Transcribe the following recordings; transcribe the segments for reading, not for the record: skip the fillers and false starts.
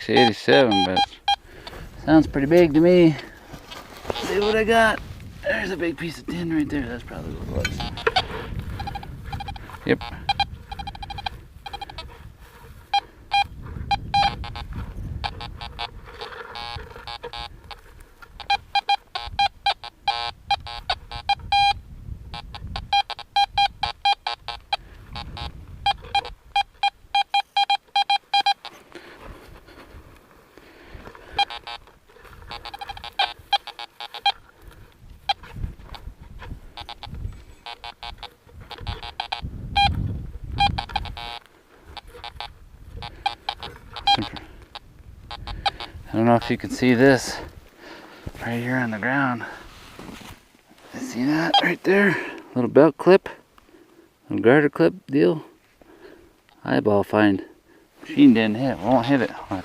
687, but sounds pretty big to me. Let's see what I got. There's a big piece of tin right there. That's probably what it was. Yep. I don't know if you can see this right here on the ground. See that right there? Little belt clip, little garter clip deal. Eyeball find. Machine didn't hit. Won't hit it. Watch.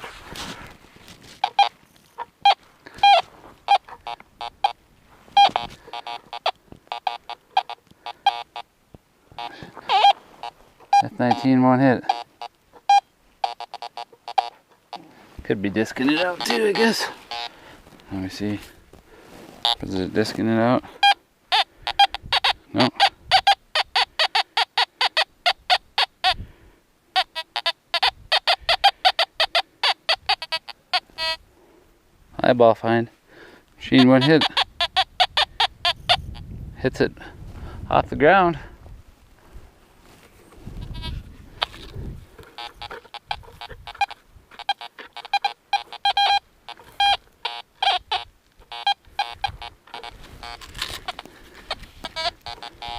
F19 won't hit. Could be disking it out too, I guess. Let me see. Is it disking it out? No. Eyeball find. Machine won't hit. Hits it off the ground.